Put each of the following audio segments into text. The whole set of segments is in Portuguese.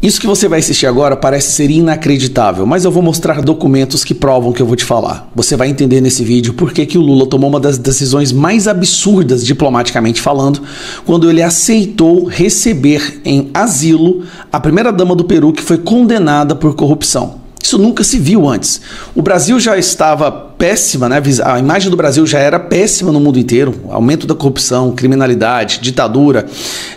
Isso que você vai assistir agora parece ser inacreditável, mas eu vou mostrar documentos que provam o que eu vou te falar. Você vai entender nesse vídeo por que o Lula tomou uma das decisões mais absurdas, diplomaticamente falando, quando ele aceitou receber em asilo a primeira-dama do Peru, que foi condenada por corrupção. Isso nunca se viu antes. O Brasil já estava péssima, né? A imagem do Brasil já era péssima no mundo inteiro. Aumento da corrupção, criminalidade, ditadura,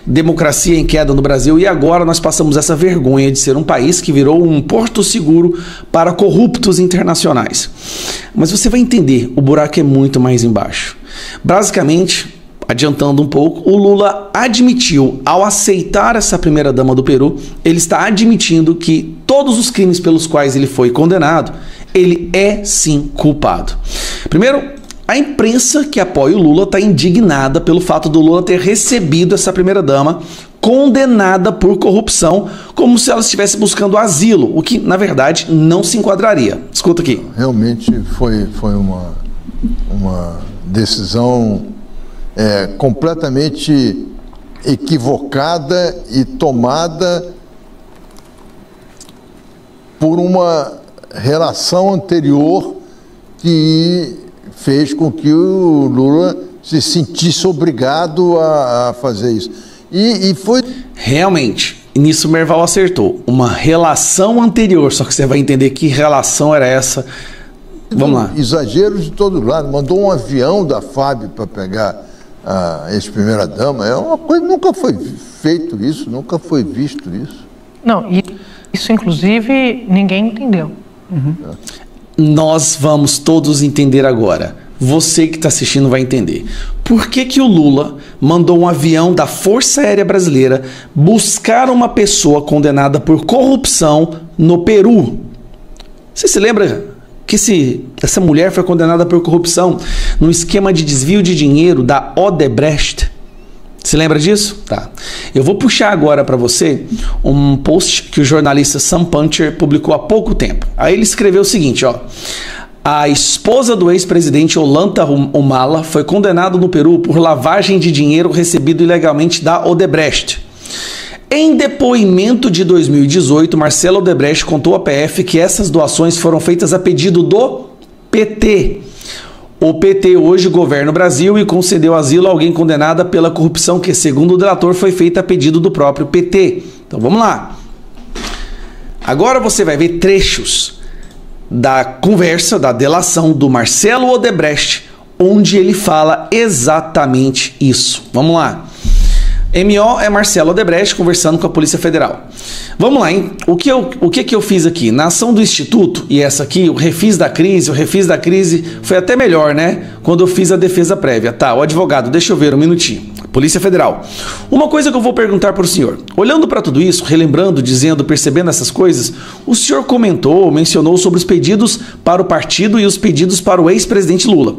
democracia em queda no Brasil. E agora nós passamos essa vergonha de ser um país que virou um porto seguro para corruptos internacionais. Mas você vai entender, o buraco é muito mais embaixo. Basicamente, adiantando um pouco, o Lula admitiu, ao aceitar essa primeira-dama do Peru, ele está admitindo que todos os crimes pelos quais ele foi condenado, ele é sim culpado. Primeiro, a imprensa que apoia o Lula está indignada pelo fato do Lula ter recebido essa primeira-dama condenada por corrupção, como se ela estivesse buscando asilo, o que, na verdade, não se enquadraria. Escuta aqui. Realmente foi uma decisão completamente equivocada e tomada por uma relação anterior que fez com que o Lula se sentisse obrigado a fazer isso. E foi... Realmente, nisso o Merval acertou. Uma relação anterior, só que você vai entender que relação era essa. Vamos lá. Exageros de todo lado. Mandou um avião da FAB para pegar a ex-primeira-dama. É uma coisa, nunca foi feito isso, nunca foi visto isso. Não, e isso inclusive ninguém entendeu. Nós vamos todos entender agora. Você que está assistindo vai entender. Por que o Lula mandou um avião da Força Aérea Brasileira buscar uma pessoa condenada por corrupção no Peru? Você se lembra que essa mulher foi condenada por corrupção num esquema de desvio de dinheiro da Odebrecht? Se lembra disso? Tá. Eu vou puxar agora para você um post que o jornalista Sam Puncher publicou há pouco tempo. Aí ele escreveu o seguinte, ó. A esposa do ex-presidente Ollanta Humala foi condenada no Peru por lavagem de dinheiro recebido ilegalmente da Odebrecht. Em depoimento de 2018, Marcelo Odebrecht contou à PF que essas doações foram feitas a pedido do PT. O PT hoje governa o Brasil e concedeu asilo a alguém condenada pela corrupção que, segundo o delator, foi feita a pedido do próprio PT. Então vamos lá. Agora você vai ver trechos da conversa, da delação do Marcelo Odebrecht, onde ele fala exatamente isso. Vamos lá. MO é Marcelo Odebrecht conversando com a Polícia Federal. Vamos lá, hein? O que eu fiz aqui? Na ação do Instituto, e essa aqui, o refis da crise foi até melhor, né? Quando eu fiz a defesa prévia. Tá, o advogado, deixa eu ver um minutinho. Polícia Federal. Uma coisa que eu vou perguntar para o senhor. Olhando para tudo isso, relembrando, dizendo, percebendo essas coisas, o senhor mencionou sobre os pedidos para o partido e os pedidos para o ex-presidente Lula.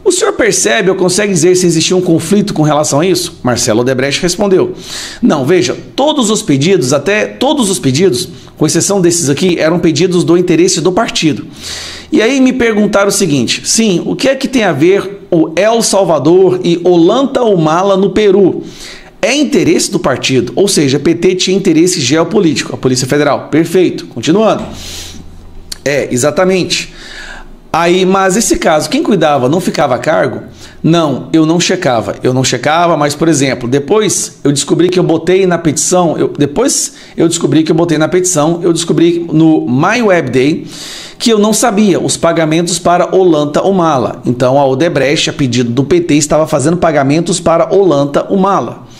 O senhor percebe ou consegue dizer se existia um conflito com relação a isso? Marcelo Odebrecht respondeu. Não, veja, todos os pedidos, com exceção desses aqui, eram pedidos do interesse do partido. E aí me perguntaram o seguinte, sim, o que é que tem a ver o El Salvador e Ollanta Humala no Peru? É interesse do partido, ou seja, PT tinha interesse geopolítico, a Polícia Federal. Perfeito, continuando. Exatamente. Aí, mas esse caso, quem cuidava não ficava a cargo? Não, eu não checava, mas, por exemplo, depois eu descobri que eu botei na petição, eu descobri no My Web Day que eu não sabia os pagamentos para Ollanta Humala. Então a Odebrecht, a pedido do PT, estava fazendo pagamentos para Ollanta Humala.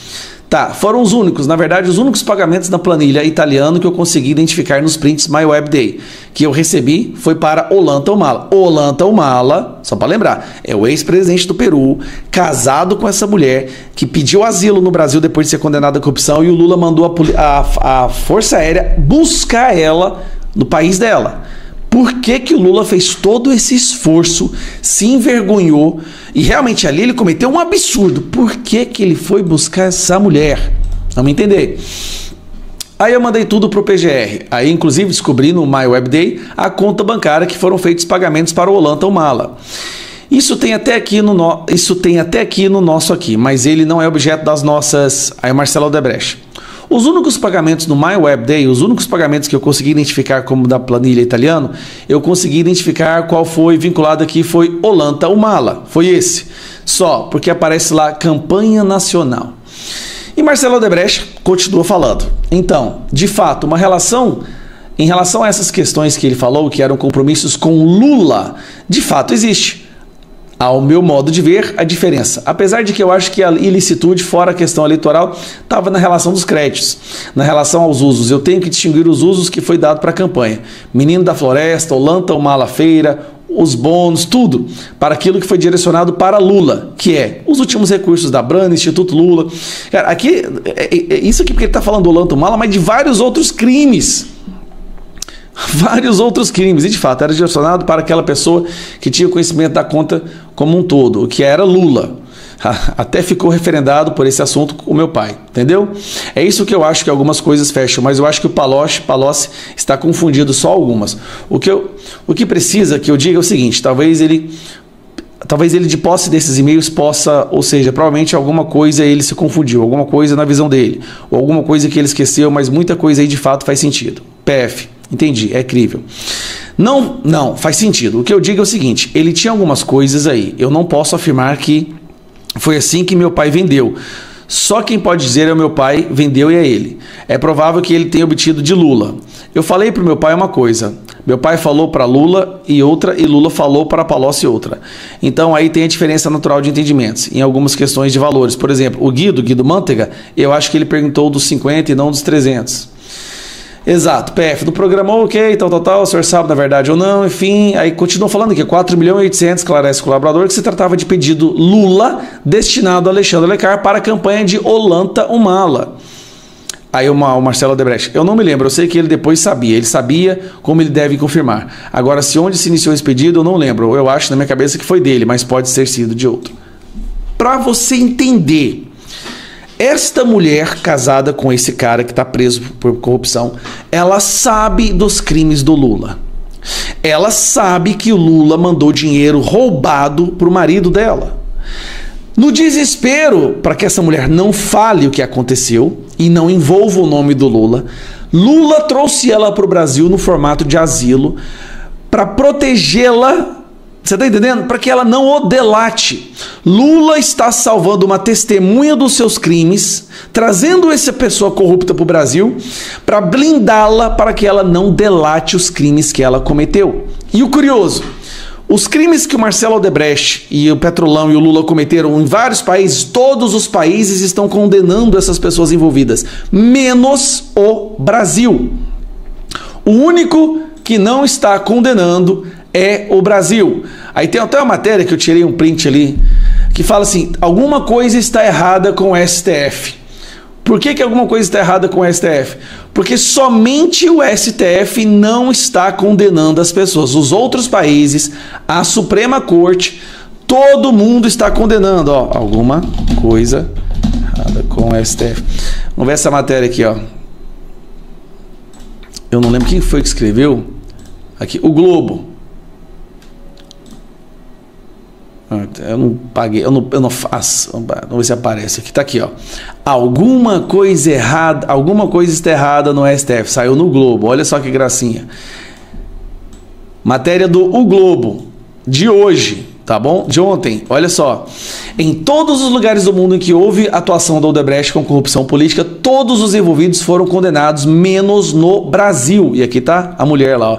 Tá, foram os únicos, na verdade, os únicos pagamentos na planilha italiana que eu consegui identificar nos prints My Web Day, que eu recebi foi para Ollanta Humala. Ollanta Humala, só para lembrar, é o ex-presidente do Peru, casado com essa mulher, que pediu asilo no Brasil depois de ser condenada à corrupção, e o Lula mandou a Força Aérea buscar ela no país dela. Por que o Lula fez todo esse esforço, se envergonhou e realmente ali ele cometeu um absurdo? Por que ele foi buscar essa mulher? Vamos entender. Aí eu mandei tudo para o PGR. Aí inclusive descobri no My Web Day a conta bancária que foram feitos pagamentos para o Ollanta Humala. Isso tem até aqui no nosso aqui, mas ele não é objeto das nossas... Aí Marcelo Odebrecht. Os únicos pagamentos no MyWebDay, os únicos pagamentos que eu consegui identificar como da planilha italiano, eu consegui identificar qual foi vinculado aqui, foi Olanta Humala, foi esse. Só, porque aparece lá campanha nacional. E Marcelo Odebrecht continua falando. Então, de fato, uma relação, em relação a essas questões que ele falou, que eram compromissos com Lula, de fato existe. Ao meu modo de ver, a diferença. Apesar de que eu acho que a ilicitude, fora a questão eleitoral, estava na relação dos créditos, na relação aos usos. Eu tenho que distinguir os usos que foi dado para a campanha. Menino da Floresta, Olanta Humala Feira, os bônus, tudo, para aquilo que foi direcionado para Lula, que é os últimos recursos da Brana, Instituto Lula. Cara, aqui, isso aqui porque ele está falando do Olanta Humala, mas de vários outros crimes. Vários outros crimes, e de fato era direcionado para aquela pessoa que tinha conhecimento da conta como um todo, que era Lula. Até ficou referendado por esse assunto com o meu pai, entendeu? É isso que eu acho que algumas coisas fecham, mas eu acho que o Palocci está confundido só algumas. O que precisa que eu diga é o seguinte, talvez ele de posse desses e-mails possa, ou seja, provavelmente alguma coisa ele se confundiu, alguma coisa na visão dele, ou alguma coisa que ele esqueceu, mas muita coisa aí de fato faz sentido. PF, entendi, é crível. Não, faz sentido. O que eu digo é o seguinte, ele tinha algumas coisas aí, eu não posso afirmar que foi assim que meu pai vendeu. Só quem pode dizer é o meu pai, vendeu e é ele. É provável que ele tenha obtido de Lula. Eu falei para o meu pai uma coisa, meu pai falou para Lula e outra, e Lula falou para Palocci outra. Então aí tem a diferença natural de entendimentos, em algumas questões de valores. Por exemplo, o Guido Mantega, eu acho que ele perguntou dos 50 e não dos 300. Exato, PF, do programa ok, tal, o senhor sabe na verdade ou não, enfim, aí continuou falando que 4.800.000, esclarece o colaborador, que se tratava de pedido Lula destinado a Alexandre Alencar para a campanha de Olanta Humala. Aí o Marcelo Odebrecht, eu não me lembro, eu sei que ele depois sabia, ele sabia como ele deve confirmar. Agora, se onde se iniciou esse pedido, eu não lembro, eu acho na minha cabeça que foi dele, mas pode ter sido de outro. Para você entender, esta mulher casada com esse cara que está preso por corrupção, ela sabe dos crimes do Lula. Ela sabe que o Lula mandou dinheiro roubado para o marido dela. No desespero, para que essa mulher não fale o que aconteceu e não envolva o nome do Lula, Lula trouxe ela para o Brasil no formato de asilo para protegê-la. Você está entendendo? Para que ela não o delate. Lula está salvando uma testemunha dos seus crimes, trazendo essa pessoa corrupta para o Brasil, para blindá-la para que ela não delate os crimes que ela cometeu. E o curioso, os crimes que o Marcelo Odebrecht e o Petrolão e o Lula cometeram em vários países, todos os países estão condenando essas pessoas envolvidas, menos o Brasil. O único que não está condenando é o Brasil. Aí tem até uma matéria que eu tirei um print ali, que fala assim, alguma coisa está errada com o STF. Por que alguma coisa está errada com o STF? Porque somente o STF não está condenando as pessoas. Os outros países, a Suprema Corte, todo mundo está condenando. Ó, alguma coisa errada com o STF. Vamos ver essa matéria aqui, ó. Eu não lembro quem foi que escreveu. Aqui, o Globo. Eu não paguei, eu não faço. Vamos ver se aparece aqui. Tá aqui, ó. Alguma coisa errada, alguma coisa está errada no STF. Saiu no Globo. Olha só que gracinha. Matéria do O Globo de hoje, tá bom? De ontem. Olha só. Em todos os lugares do mundo em que houve atuação da Odebrecht com corrupção política, todos os envolvidos foram condenados, menos no Brasil. E aqui tá a mulher lá, ó.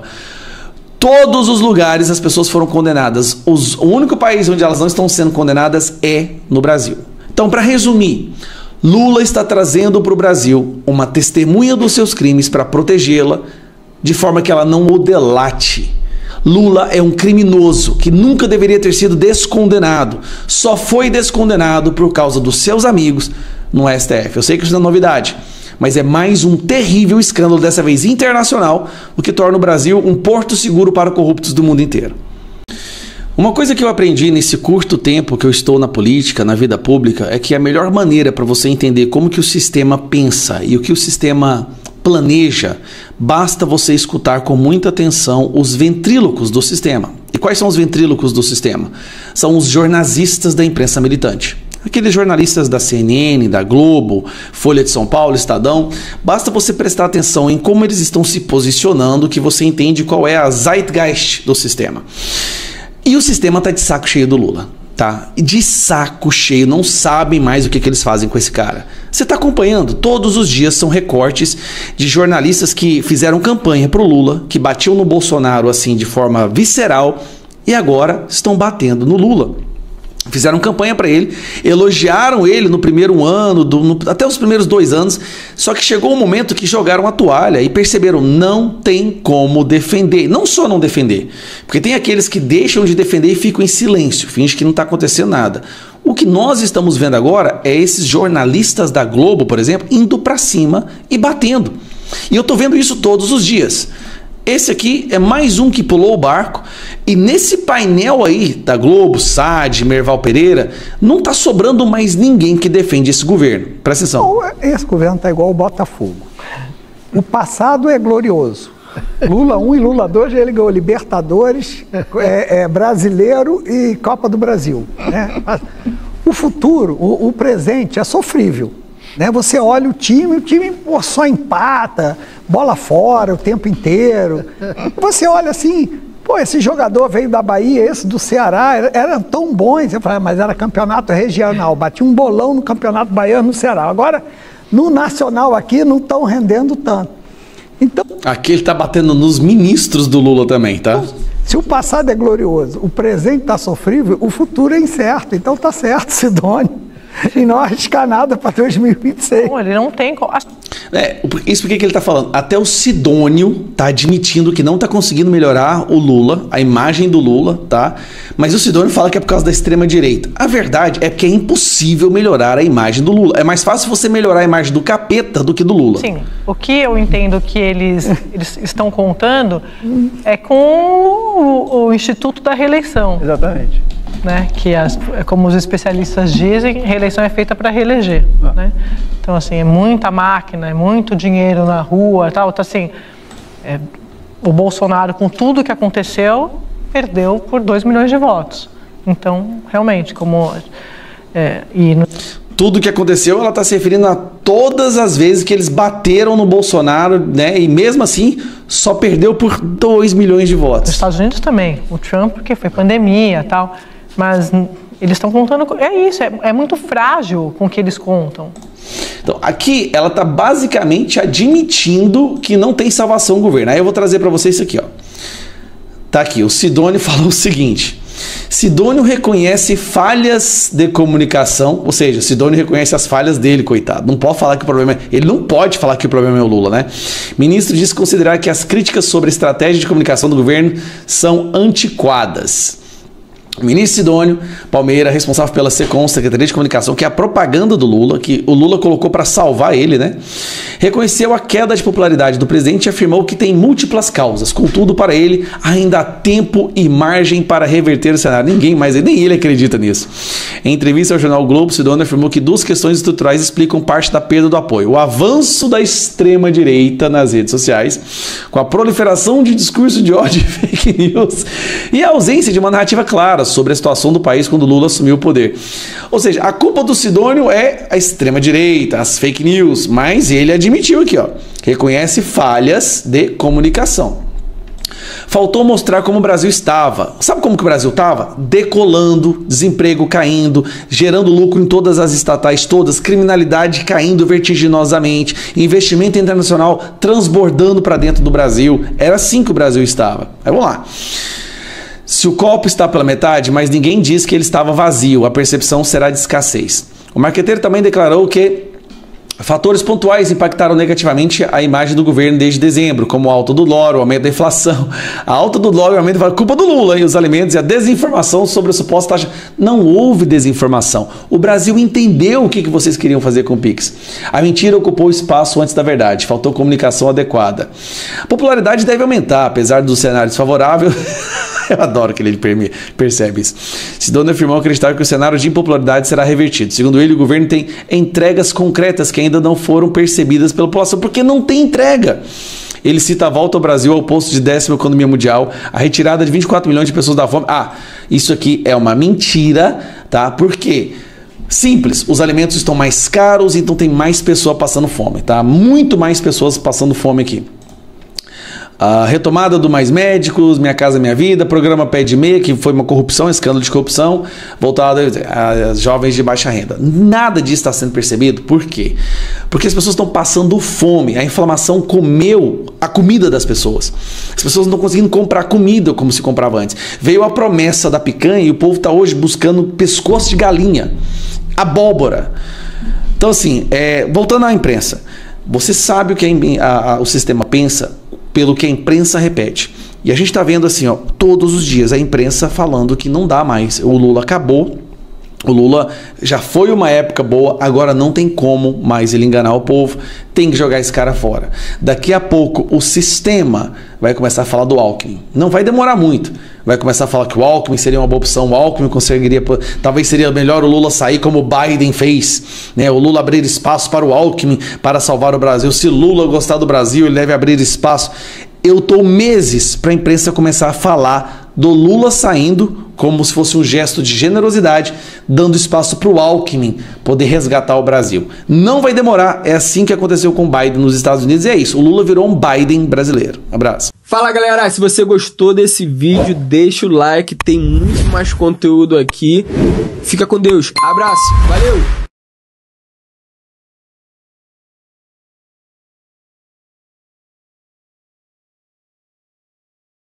Todos os lugares as pessoas foram condenadas. O único país onde elas não estão sendo condenadas é no Brasil. Então, para resumir, Lula está trazendo para o Brasil uma testemunha dos seus crimes para protegê-la, de forma que ela não o delate. Lula é um criminoso que nunca deveria ter sido descondenado. Só foi descondenado por causa dos seus amigos no STF. Eu sei que isso não é novidade, mas é mais um terrível escândalo, dessa vez internacional, o que torna o Brasil um porto seguro para corruptos do mundo inteiro. Uma coisa que eu aprendi nesse curto tempo que eu estou na política, na vida pública, é que a melhor maneira para você entender como que o sistema pensa e o que o sistema planeja, basta você escutar com muita atenção os ventrílocos do sistema. E quais são os ventrílocos do sistema? São os jornalistas da imprensa militante. aqueles jornalistas da CNN, da Globo, Folha de São Paulo, Estadão, basta você prestar atenção em como eles estão se posicionando que você entende qual é a zeitgeist do sistema. E o sistema está de saco cheio do Lula. Tá? De saco cheio, não sabem mais o que eles fazem com esse cara. Você está acompanhando? Todos os dias são recortes de jornalistas que fizeram campanha pro Lula, que batiam no Bolsonaro assim de forma visceral e agora estão batendo no Lula. Fizeram campanha para ele, elogiaram ele no primeiro ano, até os primeiros 2 anos, só que chegou um momento que jogaram a toalha e perceberam, não tem como defender. Não só não defender, porque tem aqueles que deixam de defender e ficam em silêncio, fingem que não está acontecendo nada. O que nós estamos vendo agora é esses jornalistas da Globo, por exemplo, indo para cima e batendo. E eu estou vendo isso todos os dias. Esse aqui é mais um que pulou o barco e nesse painel aí da Globo, SAD, Merval Pereira, não está sobrando mais ninguém que defende esse governo. Presta atenção. Esse governo está igual o Botafogo. O passado é glorioso. Lula 1 e Lula 2, ele ganhou Libertadores, Brasileiro e Copa do Brasil. Né? O futuro, o presente é sofrível. Né? Você olha o time só empata, bola fora o tempo inteiro. Você olha assim, pô, esse jogador veio da Bahia, esse do Ceará, eram tão bons. Você fala, mas era campeonato regional, batia um bolão no campeonato baiano no Ceará. Agora, no nacional aqui, não estão rendendo tanto. Então, aqui ele está batendo nos ministros do Lula também, tá? Se o passado é glorioso, o presente está sofrível, o futuro é incerto. Então tá certo, Sidônio. E não arriscar nada para 2026. Não, ele não tem... Isso porque que ele está falando? Até o Sidônio está admitindo que não está conseguindo melhorar o Lula, a imagem do Lula, tá? Mas o Sidônio fala que é por causa da extrema-direita. A verdade é que é impossível melhorar a imagem do Lula. É mais fácil você melhorar a imagem do capeta do que do Lula. Sim. O que eu entendo que eles estão contando é com o Instituto da Reeleição. Exatamente. Né? Que, como os especialistas dizem, reeleição é feita para reeleger. Né? Então, assim, é muita máquina, é muito dinheiro na rua e tal. Então, assim, o Bolsonaro, com tudo que aconteceu, perdeu por 2 milhões de votos. Então, realmente, como... Tudo que aconteceu, ela está se referindo a todas as vezes que eles bateram no Bolsonaro, né? E mesmo assim, só perdeu por 2 milhões de votos. Nos Estados Unidos também. O Trump, porque foi pandemia e tal. Mas eles estão contando... É isso, é muito frágil com o que eles contam. Então, aqui ela está basicamente admitindo que não tem salvação no governo. Aí eu vou trazer para vocês isso aqui, ó. Tá aqui, o Sidônio falou o seguinte... Sidônio reconhece falhas de comunicação, ou seja, Sidônio reconhece as falhas dele, coitado. Não pode falar que o problema ele não pode falar que o problema é o Lula, né? Ministro disse considerar que as críticas sobre a estratégia de comunicação do governo são antiquadas. O ministro Sidônio Palmeira, responsável pela SECOM, Secretaria de Comunicação, que é a propaganda do Lula, que o Lula colocou para salvar ele, né? Reconheceu a queda de popularidade do presidente e afirmou que tem múltiplas causas. Contudo, para ele, ainda há tempo e margem para reverter o cenário. Ninguém mais, nem ele acredita nisso. Em entrevista ao jornal Globo, Sidônio afirmou que 2 questões estruturais explicam parte da perda do apoio. O avanço da extrema-direita nas redes sociais, com a proliferação de discurso de ódio e fake news, e a ausência de uma narrativa clara sobre a situação do país quando Lula assumiu o poder. Ou seja, a culpa do Sidônio é a extrema-direita, as fake news, mas ele admitiu aqui, ó, reconhece falhas de comunicação. Faltou mostrar como o Brasil estava. Sabe como que o Brasil estava? Decolando, desemprego caindo, gerando lucro em todas as estatais todas, criminalidade caindo vertiginosamente, investimento internacional transbordando para dentro do Brasil. Era assim que o Brasil estava. Aí vamos lá. Se o copo está pela metade, mas ninguém diz que ele estava vazio, a percepção será de escassez. O marqueteiro também declarou que fatores pontuais impactaram negativamente a imagem do governo desde dezembro, como a alta do dólar, o aumento da inflação. A alta do dólar e o aumento da culpa do Lula e os alimentos e a desinformação sobre a suposta taxa. Não houve desinformação. O Brasil entendeu o que vocês queriam fazer com o Pix. A mentira ocupou espaço antes da verdade. Faltou comunicação adequada. A popularidade deve aumentar, apesar do cenário desfavorável. Eu adoro que ele percebe isso. Sidônio afirmou acreditar que o cenário de impopularidade será revertido. Segundo ele, o governo tem entregas concretas que ainda não foram percebidas pela população, porque não tem entrega. Ele cita a volta ao Brasil ao posto de 10ª economia mundial, a retirada de 24 milhões de pessoas da fome. Ah, isso aqui é uma mentira, tá? Por quê? Simples, os alimentos estão mais caros, então tem mais pessoas passando fome, tá? Muito mais pessoas passando fome aqui. A retomada do Mais Médicos, Minha Casa Minha Vida, programa Pé de Meia, que foi uma corrupção, um escândalo de corrupção, voltado a jovens de baixa renda. Nada disso está sendo percebido. Por quê? Porque as pessoas estão passando fome. A inflamação comeu a comida das pessoas. As pessoas não estão conseguindo comprar comida como se comprava antes. Veio a promessa da picanha e o povo está hoje buscando pescoço de galinha, abóbora. Então assim, voltando à imprensa, você sabe o que o sistema pensa pelo que a imprensa repete. E a gente está vendo assim, ó, todos os dias a imprensa falando que não dá mais. O Lula acabou. O Lula já foi uma época boa, agora não tem como mais ele enganar o povo, tem que jogar esse cara fora. Daqui a pouco o sistema vai começar a falar do Alckmin. Não vai demorar muito. Vai começar a falar que o Alckmin seria uma boa opção, o Alckmin conseguiria, talvez seria melhor o Lula sair como o Biden fez, né? O Lula abrir espaço para o Alckmin para salvar o Brasil. Se Lula gostar do Brasil, ele deve abrir espaço. Eu estou meses para a imprensa começar a falar do Lula saindo como se fosse um gesto de generosidade, dando espaço para o Alckmin poder resgatar o Brasil. Não vai demorar, é assim que aconteceu com o Biden nos Estados Unidos, e é isso, o Lula virou um Biden brasileiro. Abraço. Fala galera, se você gostou desse vídeo, deixa o like, tem muito mais conteúdo aqui. Fica com Deus, abraço, valeu!